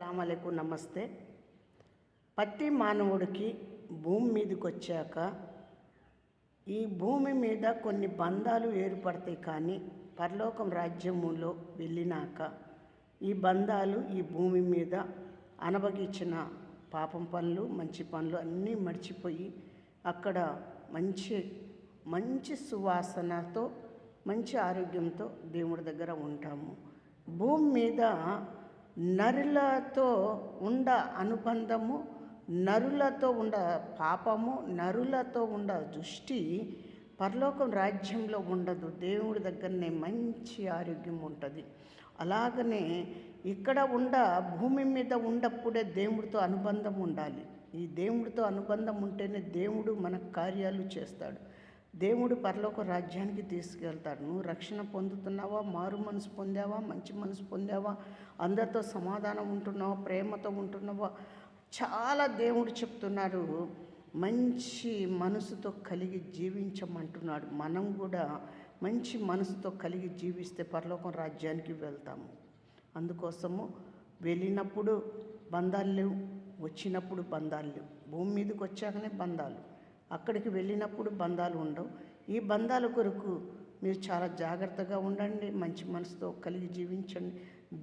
అస్సలాముఅలైకుం, నమస్తే. ప్రతి మానవుడికి భూమి మీదకి వచ్చాక ఈ భూమి మీద కొన్ని బంధాలు ఏర్పడతాయి. కానీ పరలోకం రాజ్యములో వెళ్ళినాక ఈ బంధాలు ఈ భూమి మీద అనబగించిన పాపం పనులు, మంచి పనులు అన్నీ మర్చిపోయి అక్కడ మంచి మంచి సువాసనతో, మంచి ఆరోగ్యంతో దేవుడి దగ్గర ఉంటాము. భూమి మీద నరులతో ఉండ అనుబంధము, నరులతో ఉండ పాపము, నరులతో ఉండ దృష్టి పరలోకం రాజ్యంలో ఉండదు. దేవుడి దగ్గరనే మంచి ఆరోగ్యం ఉంటుంది. అలాగనే ఇక్కడ భూమి మీద ఉండప్పుడే దేవుడితో అనుబంధం ఉండాలి. ఈ దేవుడితో అనుబంధం ఉంటేనే దేవుడు మన కార్యాలు చేస్తాడు. దేవుడు పరలోక రాజ్యానికి తీసుకెళ్తాడు. నువ్వు రక్షణ పొందుతున్నావా, మారు మనసు పొందావా, మంచి మనసు పొందావా, అందరితో సమాధానం ఉంటున్నావా, ప్రేమతో ఉంటున్నావా? చాలా దేవుడు చెప్తున్నారు, మంచి మనసుతో కలిగి జీవించమంటున్నాడు. మనం కూడా మంచి మనసుతో కలిగి జీవిస్తే పరలోకం రాజ్యానికి వెళ్తాము. అందుకోసము వెళ్ళినప్పుడు బంధాలు లేవు, వచ్చినప్పుడు బంధాలు లేవు. భూమి మీదకి వచ్చాకనే బంధాలు, అక్కడికి వెళ్ళినప్పుడు బంధాలు ఉండవు. ఈ బంధాల కొరకు మీరు చాలా జాగ్రత్తగా ఉండండి, మంచి మనసుతో కలిగి జీవించండి.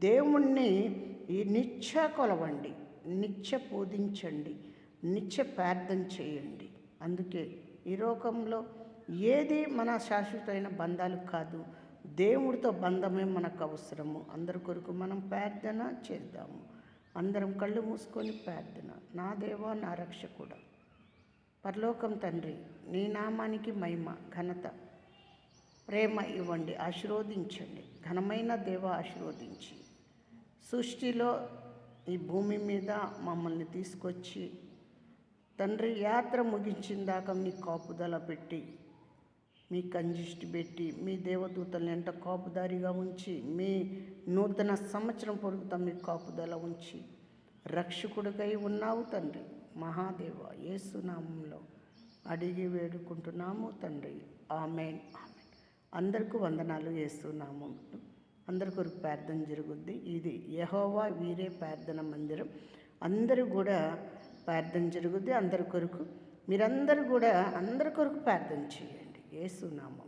దేవుణ్ణి ఈ నిత్య కొలవండి, నిత్య పూజించండి, నిత్య ప్రార్థన చేయండి. అందుకే ఈ లోకంలో ఏది మన శాశ్వతమైన బంధాలు కాదు, దేవుడితో బంధమే మనకు అవసరము. అందరి కొరకు మనం ప్రార్థన చేద్దాము. అందరం కళ్ళు మూసుకొని ప్రార్థన. నా దేవా, నా రక్షకుడా, పరలోకం తండ్రి, నీ నామానికి మహిమ, ఘనత, ప్రేమ ఇవ్వండి, ఆశీర్వదించండి. ఘనమైన దేవ, ఆశీర్వదించి సృష్టిలో ఈ భూమి మీద మమ్మల్ని తీసుకొచ్చి తండ్రి యాత్ర ముగించిన దాకా మీ కాపుదల పెట్టి, మీ కంజిష్టి పెట్టి, మీ దేవదూతల్ని ఎంట కాపుదారిగా ఉంచి, మీ నూతన సంవత్సరం పొడుగుతా మీ కాపుదల ఉంచి రక్షకుడికై ఉన్నావు తండ్రి. మహాదేవ, యేసు నామంలో అడిగి వేడుకుంటున్నాము తండ్రి. ఆమేన్, ఆమేన్. అందరికీ వందనాలు. యేసు నామంలో అందరి కొరకు ప్రార్థన జరుగుద్ది. ఇది యెహోవా వీరే ప్రార్థన మందిరం. అందరూ కూడా ప్రార్థన జరుగుద్ది. అందరి కొరకు మీరందరూ కూడా అందరి కొరకు ప్రార్థన చేయండి. యేసు నామం.